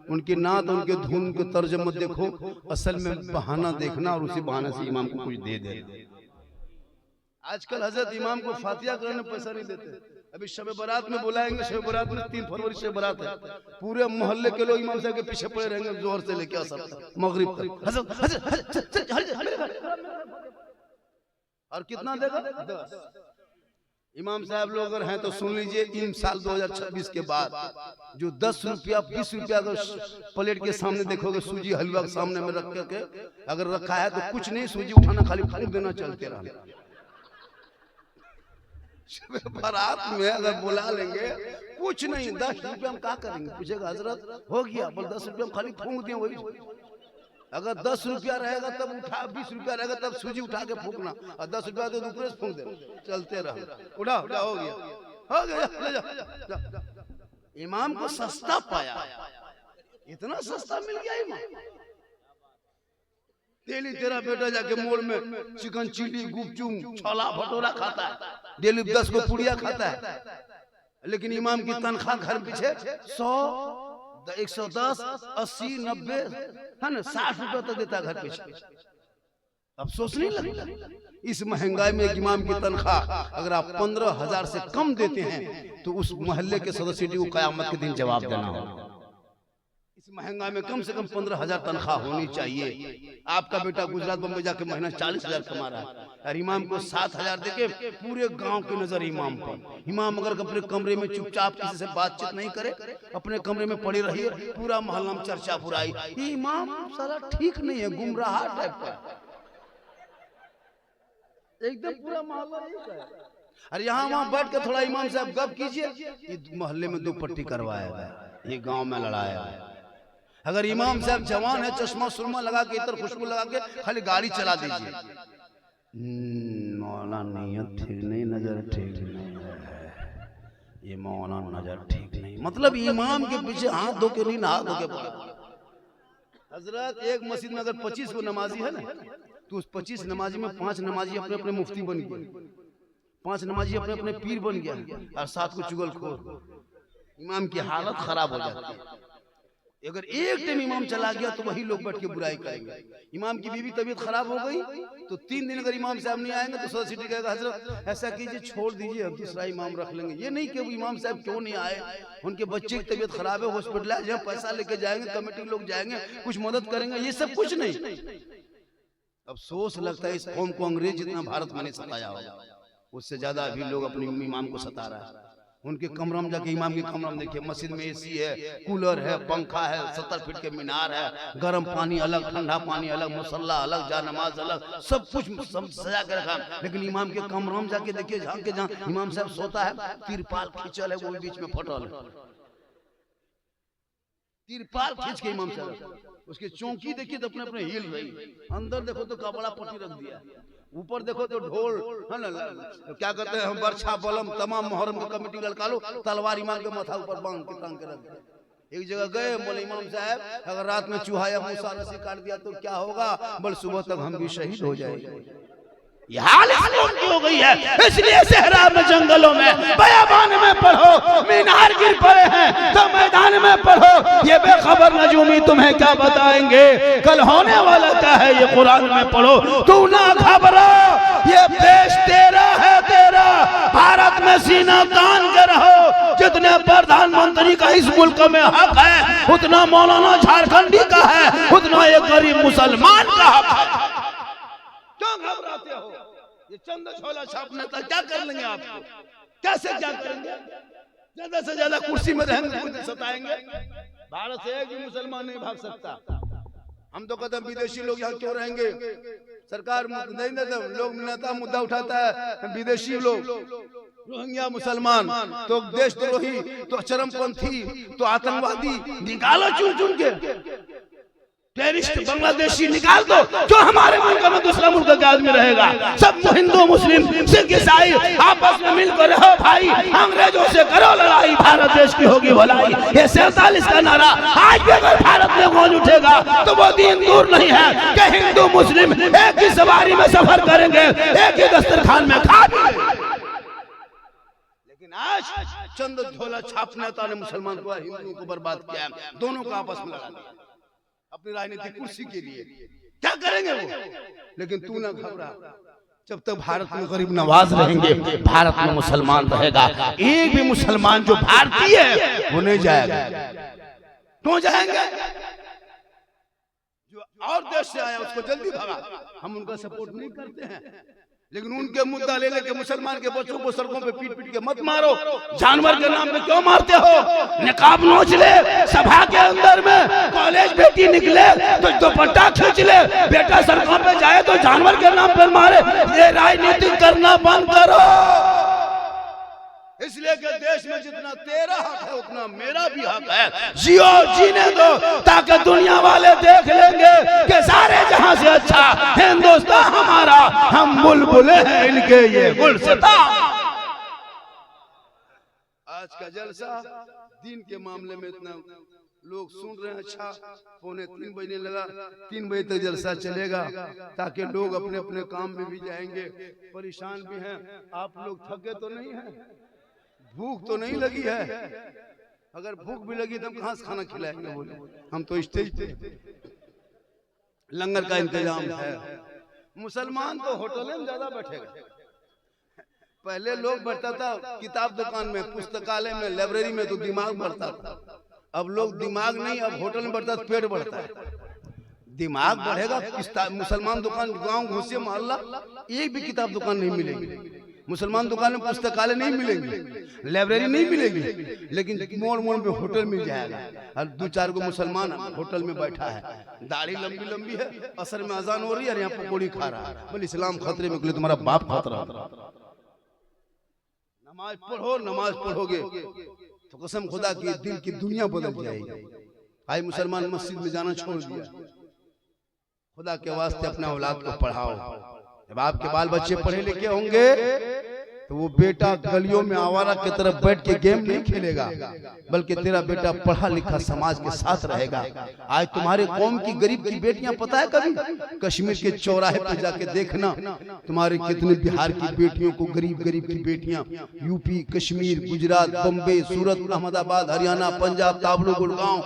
उनके नात, उनके धुन, उनके तर्ज मत देखो, असल में बहाना देखना और उसी बहाने से इमाम को कुछ दे दे। आजकल हजरत इमाम को फातिहा करने में पैसा नहीं देते। अभी शब बारात में बुलाएंगे, शब बारात में 3 फरवरी से बारात है, पूरे मोहल्ले के लोग इमाम साहब के पीछे पड़े रहेंगे जोहर से लेकर असर तक, मगरिब तक। और कितना देगा? 10। इमाम साहब लोग अगर हैं तो सुन लीजिए, इन साल 2026 के बाद जो 10 रुपया 20 रुपया अगर प्लेट के सामने देखोगे, सूजी हलवा के सामने में रख के अगर रखा है तो कुछ नहीं, सूजी उठाना, खाली फूक देना, चलते रहना। बारात में अगर बुला लेंगे, कुछ नहीं, 10 रुपया हम क्या करेंगे? पूछेगा हजरत हो गया, बोल 10 रुपया हम खाली फूक दिए वही। अगर 10 रुपया रहेगा तब उठा, 20 रुपया रहेगा तब सूजी उठा के फूकना, और 10 रुपया तो ऊपर से फूक देना, चलते रहो। उठा उठा, हो गया हो गया, ले जा। इमाम को सस्ता पाया, इतना सस्ता मिल गया इमाम। डेली तेरा बेटा जाके मोड़ में चिकन चिल्ली, गुपचुप, छोला भटूरा खाता है, डेली 10 को पुड़िया खाता है, लेकिन इमाम की तनख्वाह घर पीछे 100, 110, 80, 90 है ना, 60 रुपया तक देता है घर पीछे। अफसोस नहीं लगता? इस महंगाई में एक इमाम की तनख्वाह अगर आप 15,000 से कम देते हैं तो उस मोहल्ले के सदस्य को कयामत के दिन जवाब देना होगा। इस महंगाई में कम से कम 15,000 तनख्वाह होनी चाहिए। आपका बेटा गुजरात बम्बई जाके महीना 40,000 कमा रहा है, और इमाम को 7,000 देके पूरे गांव की नजर इमाम पर। इमाम अगर अपने कमरे में चुपचाप किसी से बातचीत नहीं करे, अपने कमरे में पड़ी रही, पूरा मोहल्ला में चर्चा बुराई, ये इमाम साला ठीक नहीं है, गुमराह टाइप का एकदम पूरा मोहल्ला है। अरे यहाँ वहाँ बैठ के थोड़ा इमाम साहब गप कीजिए, मोहल्ले में 2 पट्टी करवाया गया, ये गाँव में लड़ाया है। अगर इमाम साहब जवान है, चश्मा सुरमा लगा के, इतर खुशबू लगा के खाली गाड़ी चला दीजिए, मौला नीयत ठीक नहीं, नजर ठीक नहीं है, ये मौला नजर ठीक नहीं, मतलब इमाम के पीछे हाथ धो के नहीं, हाथ धो के। हजरत एक मस्जिद में अगर 25 को नमाजी है ना, तो उस 25 नमाजी में 5 नमाजी अपने अपने मुफ्ती बन गए, 5 नमाजी अपने अपने पीर बन गया, और 7 को चुगलखोर। इमाम की हालत खराब हो जाती है। अगर एक टाइम इमाम चला गया तो वही लोग बैठ के बुराई करेंगे। इमाम की बीवी तबीयत खराब हो गई तो 3 दिन अगर इमाम साहब नहीं आएंगे तो सदर सिटी कहेगा हजरत ऐसा कीजिए, छोड़ दीजिए, अब दूसरा इमाम रख लेंगे। ये नहीं कि इमाम साहब क्यों नहीं आए, उनके बच्चे की तबीयत खराब है, हॉस्पिटलाइज है, पैसा लेके जाएंगे, कमेटी लोग जाएंगे, कुछ मदद करेंगे, ये सब कुछ नहीं। अफसोस लगता है इस कौम को अंग्रेज जितना भारत में नहीं सताया होगा, उससे ज्यादा अभी लोग अपने इमाम को सता रहा है। उनके कमरा में जाके इमाम के कमरा में देखिए, मस्जिद में एसी है, कूलर है, पंखा है, 70 फीट के मीनार है, गर्म पानी अलग, ठंडा पानी अलग, मुसल्ला अलग, जा नमाज अलग, सब कुछ सब सजा के रखा। लेकिन इमाम के कमरा में जाके देखिए, झांक के जहाँ इमाम साहब सोता है, तिरपाल खींचल है, वो बीच में फटल है, तिरपाल खींच के इमाम साहब, उसकी चौकी देखिए तो अपने अपने हिल रही, अंदर देखो तो कपड़ा पट्टी रख दिया, ऊपर देखो तो ढोल है ना, क्या कहते हैं, बरछा बलम तमाम मुहर्रम की कमेटी लड़का लो, तलवार इमाम के माथा ऊपर बांध के टांग के रख दिया। एक जगह गए, बोले इमाम साहब अगर रात में चूहा या मूसा रस्सी काट दिया तो क्या होगा, बोले सुबह तक हम भी शहीद हो जाएंगे। ये हाल की हो गई है, इसलिए सहरा में, जंगलों में, बयाबान में पढ़ो, मीनार गिर पड़े हैं तो मैदान में पढ़ो, ये बेखबर नजूमी तुम्हें क्या बताएंगे, कल होने वाला क्या है ये कुरान में पढ़ो। तू ना घबरा, ये देश तेरा है, तेरा भारत में सीना तान के रहो। जितने प्रधानमंत्री का इस मुल्क में हक है उतना मौलाना झारखंडी का है, उतना एक गरीब मुसलमान का हक है। क्यों घबराते हो? ये चंद झोला छापने तक क्या कर लेंगे आपको? कैसे क्या करेंगे? ज्यादा से ज्यादा कुर्सी में रहेंगे, कुछ सताएंगे। भारत से एक भी मुसलमान नहीं भाग सकता। हम तो कहते हैं विदेशी लोग यहाँ क्यों रहेंगे? सरकार नहीं देते, लोग नेता मुद्दा उठाता है विदेशी लोग, रोहिंग्या मुसलमान तो देशद्रोही, तो चरमपंथी, तो आतंकवादी, निकालो चुन चुन के टेररिस्ट बांग्लादेशी निकाल दो। जो हमारे मुल्क में दूसरा मुल्क का आदमी रहेगा? सब तो हिंदू मुस्लिम सिख ईसाई आपस में मिलकर रहो भाई, अंग्रेजों से करो लड़ाई, भारत देश की होगी भलाई। ये 47 का नारा आज भी अगर भारत में गूंज उठेगा तो वो दिन दूर नहीं है कि हिंदू मुस्लिम एक ही सवारी में सफर करेंगे, एक ही दस्तरखान में खा भी। लेकिन आज चंद झोला छापने ने मुसलमान को, हिंदुओं को बर्बाद किया, दोनों को आपस में लगा दिया अपनी राजनीतिक कुर्सी के लिए। क्या करेंगे वो? लेकिन तू ना घबरा, जब तक भारत में गरीब नवाज रहेंगे, भारत में मुसलमान रहेगा। एक भी मुसलमान जो भारतीय है वो नहीं जाएगा। क्यों जाएंगे? जो और देश से आया उसको जल्दी भगा। हम उनका सपोर्ट नहीं करते हैं, लेकिन उनके मुद्दा ले लेके मुसलमान के बच्चों को सड़कों पे पीट पीट के मत मारो। जानवर के नाम पे क्यों मारते हो? निकाब नोच ले, सभा के अंदर में कॉलेज बेटी निकले तो दुपट्टा खींच ले, बेटा सड़कों पे जाए तो जानवर के नाम पर मारे। ये राजनीति करना बंद करो। इसलिए कि देश में जितना तेरा हक है उतना मेरा भी हक है। जियो, जीने दो, ताकि दुनिया वाले देख लेंगे कि सारे जहां से अच्छा हिंदुस्तान हमारा, हम बुलबुले हैं इनके ये गुलसिता। आज का जलसा दिन के मामले में इतना लोग सुन रहे हैं। अच्छा, 2:45 बजने लगा, 3 बजे तक जलसा चलेगा ताकि लोग अपने अपने काम में भी जाएंगे। परेशान भी हैं आप लोग, थके तो नहीं है? भूख तो नहीं लगी है? अगर भूख भी लगी तो हम कहां से खाना खिलाएंगे? बोले हम तो स्टेज पे, लंगर का इंतजाम है। मुसलमान तो होटल में ज्यादा बैठेगा। पहले लोग बैठता था किताब दुकान में, पुस्तकालय में, लाइब्रेरी में, तो दिमाग बढ़ता था। अब लोग दिमाग नहीं, अब होटल में बढ़ता तो पेट बढ़ता है। दिमाग बढ़ेगा, मुसलमान दुकान गांव घुसे मोहल्ला एक भी किताब दुकान नहीं मिलेगी। मुसलमान दुकान में पुस्तकालय नहीं मिलेंगे, लाइब्रेरी नहीं मिलेगी, लेकिन मोड़ मोड़ पे होटल मिल जाएगा। और 2-4 को मुसलमान होटल में बैठा है, दाढ़ी लंबी लंबी है, असर में अजान हो रही है और यहाँ पकौड़ी खा रहा है। बोले इस्लाम खतरे में, तुम्हारा बाप खतरा। नमाज पढ़ो, नमाज पढ़ोगे तो कसम खुदा की दिल की दुनिया बदल जाएगी। आज मुसलमान मस्जिद में जाना छोड़ दिया। खुदा के वास्ते अपने औलाद को पढ़ाओ। जब आपके बाल बच्चे पढ़े लिखे होंगे तो वो बेटा गलियों में आवारा की तरफ बैठ के गेम नहीं खेलेगा, बल्कि तेरा बेटा पढ़ा लिखा समाज के साथ रहेगा। आज तुम्हारे कौम की गरीब की बेटियां, पता है कभी कश्मीर के चौराहे पे जाके देखना, तुम्हारे कितने बिहार की बेटियों को, गरीब गरीब की बेटियां यूपी, कश्मीर, गुजरात, बम्बे, सूरत, अहमदाबाद, हरियाणा, पंजाब, ताबलू, गुड़गांव,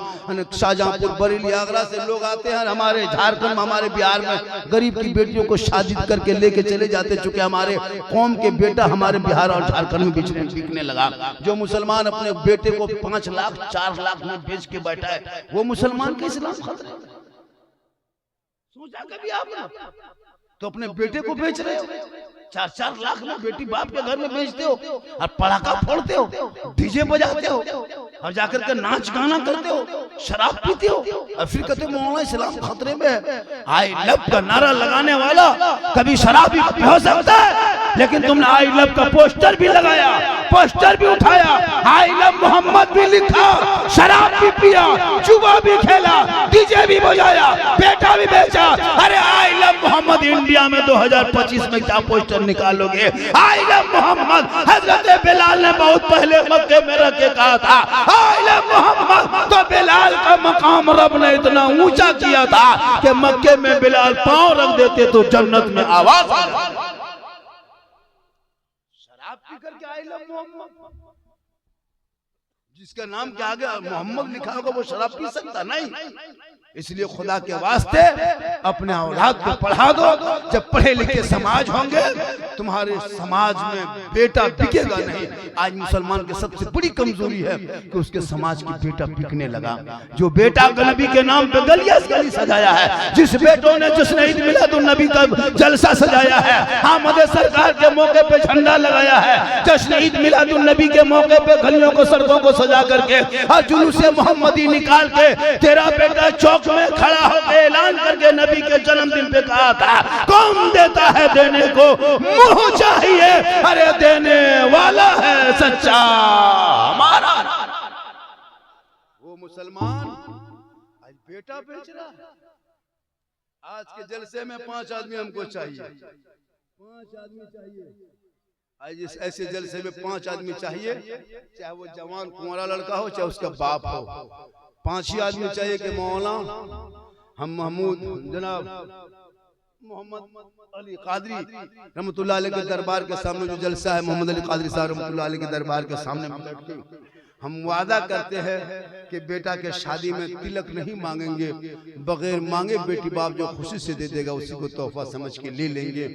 शाहजहांपुर, बरेली, आगरा से लोग आते हैं हमारे झारखंड में, हमारे बिहार में गरीब की बेटियों को शादी करके लेके चले जाते। चूंकि हमारे कौम के बेटा हमारे बिहार और झारखंड में बिकने लगा। जो मुसलमान अपने बेटे को 5 लाख 4 लाख में बेच के बैठा है, वो मुसलमान के इस्लाम खतरे। सोचा कभी आपने? तो अपने बेटे को बेच रहे हो, 4-4 लाख में बेटी बाप के घर में बेचते हो, और पटाखा फोड़ते हो, डीजे बजाते हो, और जाकर के नाच गाना करते हो, शराब पीते हो, और फिर कहते हो मौलाना इस्लाम खतरे में है। आई लव का नारा लगाने वाला कभी शराबी हो सकता है, लेकिन तुमने आई लव का पोस्टर भी लगाया, पोस्टर भी उठाया, आई लव मोहम्मद भी लिखा, शराब भी पिया, जुआ भी खेला, डीजे भी बजाया, बेटा भी बेचा। अरे आई लव मोहम्मद इंडिया में 2025 में क्या पोस्टर निकालोगे? आई लव मोहम्मद हजरत बिलाल ने बहुत पहले मक्के में रख के कहा था, आई लव मोहम्मद। तो बिलाल का मकाम रब ने इतना ऊंचा किया था कि मक्के में बिलाल पांव रख देते तो जन्नत में आवाज आ जाती। शराब पी करके आई लव मोहम्मद, जिसका नाम के आगे मोहम्मद लिखा होगा वो शराब पी सकता नहीं। इसलिए खुदा के वास्ते अपने औलाद को पढ़ा दो। जब पढ़े लिखे समाज होंगे तुम्हारे समाज में बेटा बिकेगा नहीं। आज मुसलमान की सबसे बड़ी कमजोरी है कि उसके समाज की बेटा बिकने लगा। जो बेटा नबी के नाम पे गलियां गली सजाया है, जिस बेटों ने जिसने ईद मिलादुन्नबी का जलसा सजाया है, आमद सरकार के मौके पे झंडा लगाया है, जश्न ईद मिलादुन्नबी के मौके पे गलियों को सड़कों को सजा करके और जुलूस मोहम्मदी निकाल के तेरा बेटा चौक में खड़ा होकर ऐलान करके नबी के जन्मदिन पे कहा था, कौन देता है देने को मुंह चाहिए, अरे देने वाला है सच्चा हमारा। वो मुसलमान आज बेटा बेच रहा है। आज के जलसे में 5 आदमी हमको चाहिए, 5 आदमी चाहिए। आज इस ऐसे जलसे में 5 आदमी चाहिए, चाहे वो जवान कुंवारा लड़का हो चाहे उसका बाप हो। 5 ही आदमी चाहिए कि मौलाना हम महमूद जनाब मोहम्मद अली कादरी रहमतुल्लाह अलैह के दरबार के सामने जो जलसा है, मोहम्मद अली कादरी साहब रहमतुल्लाह अलैह के दरबार के सामने हम वादा करते हैं कि बेटा के शादी में तिलक नहीं मांगेंगे, बगैर मांगे बेटी बाप जो खुशी से दे देगा उसी को तोहफा समझ के ले लेंगे।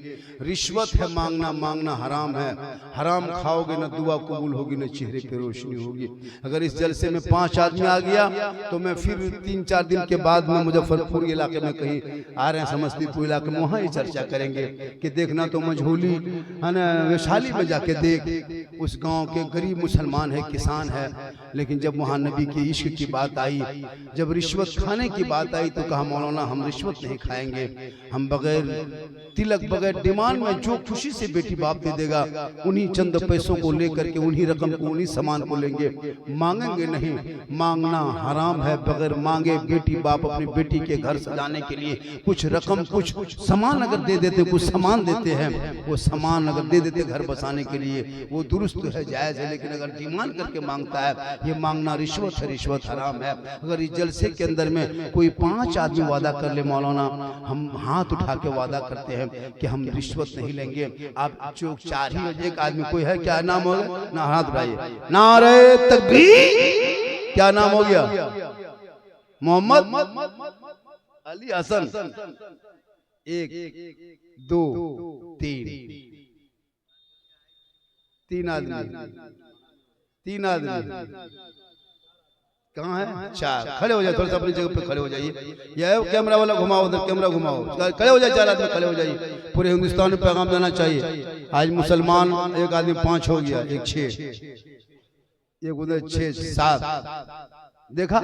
रिश्वत है मांगना, मांगना हराम है। हराम खाओगे न दुआ कबूल होगी न चेहरे पे रोशनी होगी। अगर इस जलसे में 5 आदमी आ गया तो मैं फिर 3-4 दिन के बाद में मुजफ्फरपुर इलाके में कहीं आ रहे हैं, समस्तीपुर इलाके में, वहाँ ही चर्चा करेंगे कि देखना तो मझोली है ना, वैशाली में जाके देख, उस गाँव के गरीब मुसलमान है, किसान है, लेकिन जब वहाँ नबी के इश्क की बात आई, जब रिश्वत खाने की बात आई तो कहा मौलाना हम रिश्वत नहीं खाएंगे, हम बगैर तिलक बगैर डिमांड में जो खुशी से बेटी बाप दे देगा उन्हीं चंद पैसों को लेकर के, उन्हीं रकम को, उन्हीं सामान को लेंगे, मांगेंगे नहीं। मांगना हराम है। बगैर मांगे बेटी बाप अपनी बेटी के घर सजाने के लिए कुछ रकम, कुछ सामान अगर दे देते, कुछ सामान देते हैं, वो सामान अगर दे देते घर बसाने के लिए वो दुरुस्त है, जायज है। लेकिन अगर डिमांड करके मांगता है, ये मांगना रिश्वत है, रिश्वत हराम है। अगर इस जलसे के अंदर में कोई 5 आदमी वादा कर ले मौलाना, हम हाथ उठा के वादा करते हैं कि हम रिश्वत नहीं लेंगे। आप जो 4 ही एक आदमी कोई है, क्या नाम हो गया ना, हाथ उठाइए, नारे तकबीर, क्या नाम हो गया? मोहम्मद अली हसन। 1 2 3 आदमी, 3 आदमी कहाँ है? 4। खड़े हो जाए, थोड़ा सा अपनी जगह पे खड़े हो जाइए। यह कैमरा वाला घुमाओ, उधर कैमरा घुमाओ, खड़े हो जाए, 4 आदमी खड़े हो जाइए। पूरे हिंदुस्तान में पैगाम देना चाहिए। आज मुसलमान एक आदमी 5 हो गया, एक 6, एक उधर 6 7। देखा,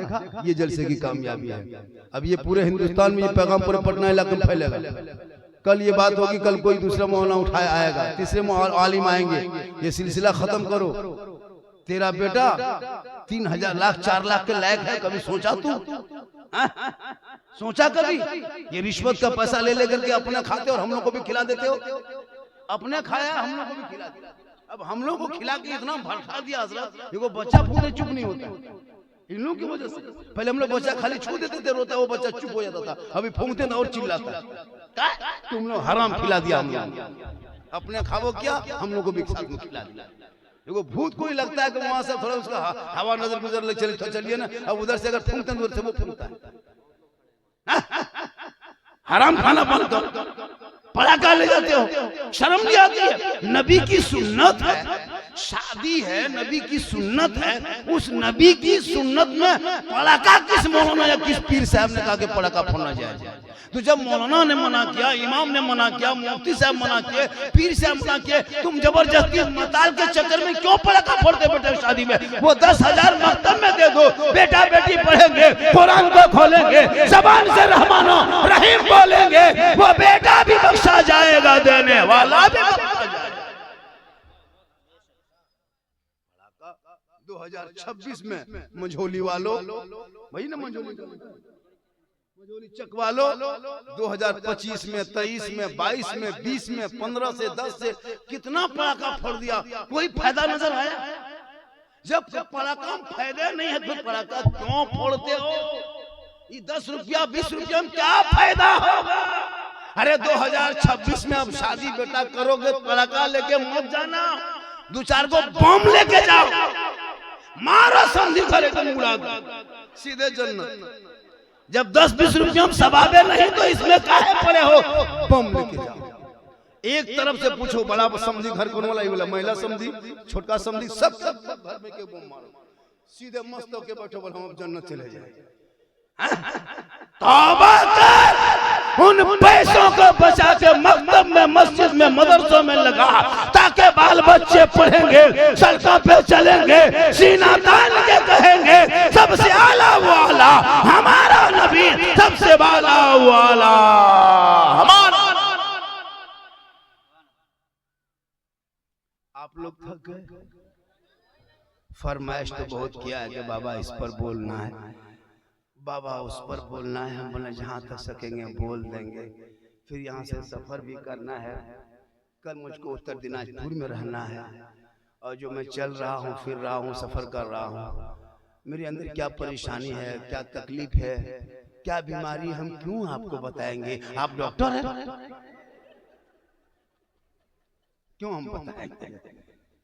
ये जलसे की कामयाबी है। अब ये पूरे हिंदुस्तान में ये पैगाम पूरे पटना इलाके में फैलेगा। कल ये बात होगी, कल कोई दूसरा मौलाना उठाया आएगा, तीसरे आलिम आएंगे, ये सिलसिला खत्म करो। तेरा बेटा 3,000 लाख 4 लाख के लायक है, कभी सोचा तू? सोचा कभी? ये रिश्वत का पैसा ले लेकर के अपने खाते और हम लोग को भी खिला देते हो। अपने खाया, हम लोग को भी खिला दिया। अब हम लोग को खिला के इतना भड़का दिया हजरत, देखो बच्चा फूटे चुप नहीं होता इन लोगों की वजह से। पहले हम लोग बच्चा खाली छू देते थे, रोता, वो बच्चा चुप हो जाता था। अभी फूंकते थे और चिल्लाता, तुम लोग हराम खिला दिया हम लोग। अपने खाओ क्या, हम लोग को भी साथ में खिला दिया। देखो भूत को ही लगता है कि वहां से थोड़ा उसका हवा नजर गुजर ले, चलिए ना। अब उधर से अगर फूंकते हैं उधर से वो फूंकता है। हराम खाना बंद करो, पटाखा ले जाते हो, शर्म नहीं आती है? नबी की सुन्नत है, शादी है, नबी की सुन्नत है। उस नबी की सुन्नत में पटाखा किस मौलाना या किस पीर साहब ने कहा कि पटाखा फोड़ना जाए? तो जब मौलाना ने मना किया, इमाम ने मना किया, मुफ्ती साहब मना किए, पीर साहब मना किए, तुम जबरदस्ती मताल के चक्कर में क्यों पटाखा फोड़ते बेटे शादी में? वो 10,000 मकतब में दे दो, बेटा बेटी पढ़ेंगे, कुरान को खोलेंगे, जबान से रहमानो रहीम बोलेंगे, वो बेटा भी बख्शा जाएगा, देने वाला भी बख्शा जाएगा। 2026 में मझोली वालों, वही ना मझोली चक वालों, 2025 में, 23 में, 22 में, 20 में, 15 से 10 से कितना पटाखा फोड़ दिया, कोई फायदा नजर आया? जब पटाखा फायदे नहीं है तो पटाखा क्यों फोड़ते हो? ये 10 रुपया 20 रुपया में क्या फायदा होगा? अरे 2026 में अब शादी बेटा करोगे, पटाखा लेके मत जाना, 2-4 को बम लेके जाओ। मारो समझी करे तो उड़ा दो सीधे जन्नत। जब 10-20 रुपये हम सवाबे नहीं तो इसमें काहे पड़े हो, बम लेके जाओ। एक तरफ से पूछो बड़ा समझी घर कौन वाला, ये वाला महिला समझी, छोटका समझी, सब घर में के बम मारो, सीधे मस्त होके बैठो, बोल हम जन्नत चले जाए। तौबा कर, उन पैसों को बचा के मकतब में, मस्जिद में, मदरसों में लगा, ताकि बाल बच्चे पढ़ेंगे, सड़कों पे चलेंगे, सीना तान के कहेंगे सबसे आला वो आला हमारा नबी, सबसे बाला वो आला हमारा। आप लोग थक गए, फरमाइश तो बहुत किया है कि बाबा इस पर बोलना है, बाबा उस पर बोलना है। हम बोले जहाँ तक सकेंगे बोल देंगे। फिर यहाँ से सफ़र भी करना है, कल मुझको उत्तर दिनाजपुर में रहना है, और जो मैं चल रहा हूँ, फिर रहा हूँ, सफ़र कर रहा हूँ, मेरे अंदर क्या परेशानी है, क्या तकलीफ है, क्या बीमारी, हम क्यों आपको बताएंगे? आप डॉक्टर हैं, क्यों हम बताएंगे?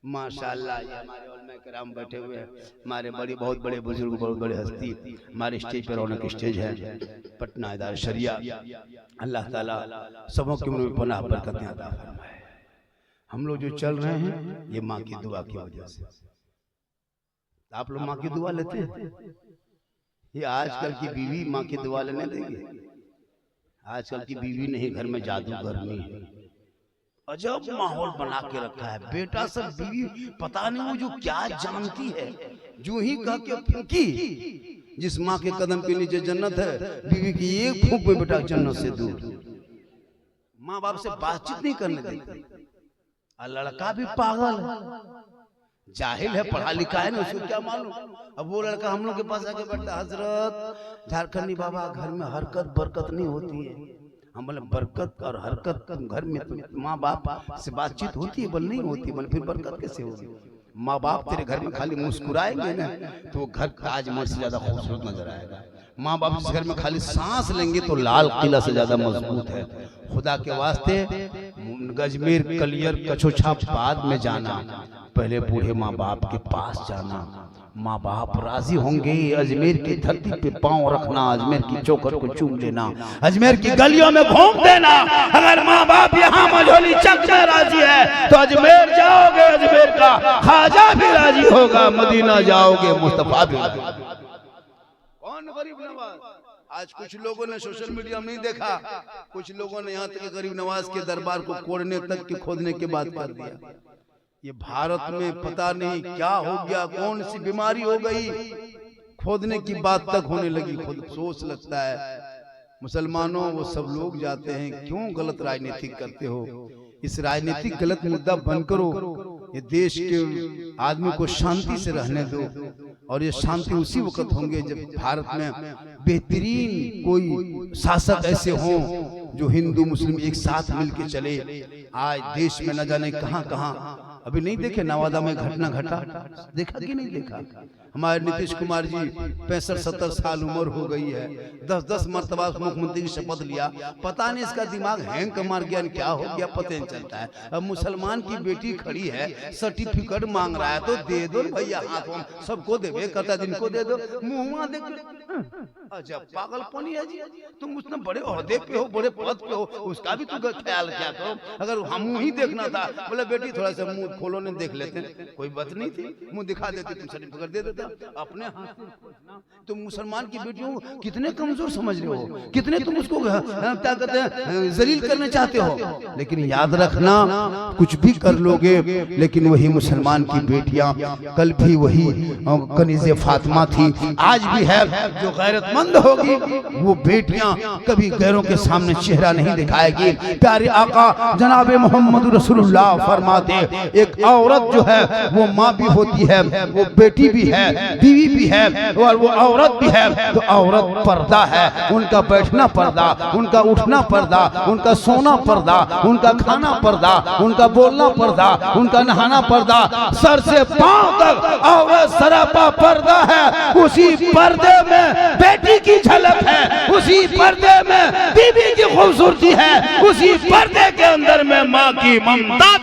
माशाअल्लाह, ये हमारे उलमा किराम बैठे हुए हैं, हमारे बहुत बड़े बुजुर्ग, बहुत बड़े हस्ती, हमारे स्टेज पर रौनक स्टेज है, पटना इदारा शरिया। अल्लाह ताला सबों की उम्र में पनाह बरकतें अता फरमाए। हम लोग जो चल रहे हैं ये माँ की दुआ की वजह से। आप लोग माँ की दुआ लेते हैं? ये आजकल की बीवी माँ की दुआ लेने देगी? आजकल की बीवी नहीं, घर में जादूगरनी है, अजब माहौल बना के रखा है। बेटा सब बीवी पता नहीं वो जो क्या जानती है, जो ही कह के फूंकी, जिस माँ के कदम के नीचे जन्नत है, बीवी की एक फूंक पे बेटा जन्नत से दूर। माँ बाप से बातचीत नहीं करने देती। और लड़का भी पागल है, जाहिल है, पढ़ा लिखा है ना, उसको क्या मालूम। अब वो लड़का हम लोग के पास आके बैठता, हजरत झारखंडी बाबा घर में हरकत बरकत नहीं होती है। हम बोले बरकत और हरकत घर में तो माँ बाप से बातचीत होती है, बोल नहीं होती, बोले फिर बरकत कैसे होगी? माँ बाप तेरे घर में खाली मुस्कुराएंगे ना तो वो घर ताजमहल से ज्यादा खूबसूरत नजर आएगा। माँ बाप इस घर में खाली सांस लेंगे तो लाल किला से ज्यादा मजबूत है। खुदा के वास्ते गजमेर कलियर कछोछा बाद में जाना, पहले बूढ़े माँ बाप के पास जाना। माँ बाप राजी होंगे, अजमेर की धरती पे पांव रखना, अजमेर की चौखट को चूम लेना, अजमेर की गलियों में घूम देना। अगर माँ बाप यहाँ मझोली चक में राजी है तो अजमेर जाओगे, अजमेर का ख्वाजा भी राजी होगा, मदीना जाओगे मुस्तफा भी। कौन गरीब नवाज? आज कुछ लोगों ने सोशल मीडिया में नहीं देखा, कुछ लोगों ने यहाँ तक गरीब नवाज के दरबार को कोड़ने तक के खोदने की बात कर दिया। ये भारत में पता नहीं क्या हो गया, कौन सी बीमारी हो गई, खोदने की बात तक होने लगी। खुद सोच लगता है मुसलमानों, वो सब लोग जाते हैं, क्यों गलत राजनीति करते हो? इस राजनीतिक गलत मुद्दा बंद करो, ये देश के आदमी को शांति से रहने दो। और ये शांति उसी वक्त होंगे जब भारत में बेहतरीन कोई शासक ऐसे हों जो हिंदू मुस्लिम एक साथ मिलके चले। आज देश में न जाने कहां कहां, अभी नहीं देखे नवादा में घटना घटा, देखा कि नहीं देखा? हमारे नीतीश कुमार जी 65-70 साल उम्र हो गई है, 10-10 मरतबा मुख्यमंत्री की शपथ लिया, पता नहीं इसका दिमाग हैंग मार गया, क्या हो गया पता नहीं चलता है। अब मुसलमान की बेटी खड़ी है, सर्टिफिकेट मांग रहा है तो दे दो भैया, हाथ हम सबको देवे करता, जिनको दे दो, मुँह देख। अच्छा पागलपनी है जी, तुम उसने बड़े ओहदे पे हो, बड़े पद पे हो, उसका भी तुम ख्याल क्या करो। अगर हम ही देखना था, बोले बेटी थोड़ा सा मुंह खोलो ने देख लेते, कोई बात नहीं थी, मुंह दिखा देते, तुम सर्टिफिकेट दे देता अपने हाथ से। तुम मुसलमान की बेटियों कितने कमजोर समझ रहे हो, कितने तुम उसको क्या कहते हैं जलील करना चाहते हो। लेकिन याद रखना, कुछ भी कर लोगे, लेकिन वही मुसलमान की बेटियां, कल भी वही कनीज़े फातिमा थी, आज भी है, जो गैरतमंद होगी वो बेटियां कभी गैरों के सामने चेहरा नहीं दिखाएगी। प्यारे आका जनाबे मोहम्मद रसूलुल्लाह फरमाते, एक औरत जो है वो माँ भी होती है, वो बेटी भी है, बीवी भी है, और वो औरत भी है। तो औरत पर्दा है, उनका बैठना पर्दा, उनका उठना पर्दा, उनका सोना पर्दा, उनका खाना पर्दा, उनका बोलना पर्दा, उनका नहाना पर्दा, सर से पांव तक औरत सरापा पर्दा है। उसी पर्दे में बेटी की झलक है, उसी पर्दे में बीवी की खूबसूरती है, उसी पर्दे के अंदर में माँ की ममता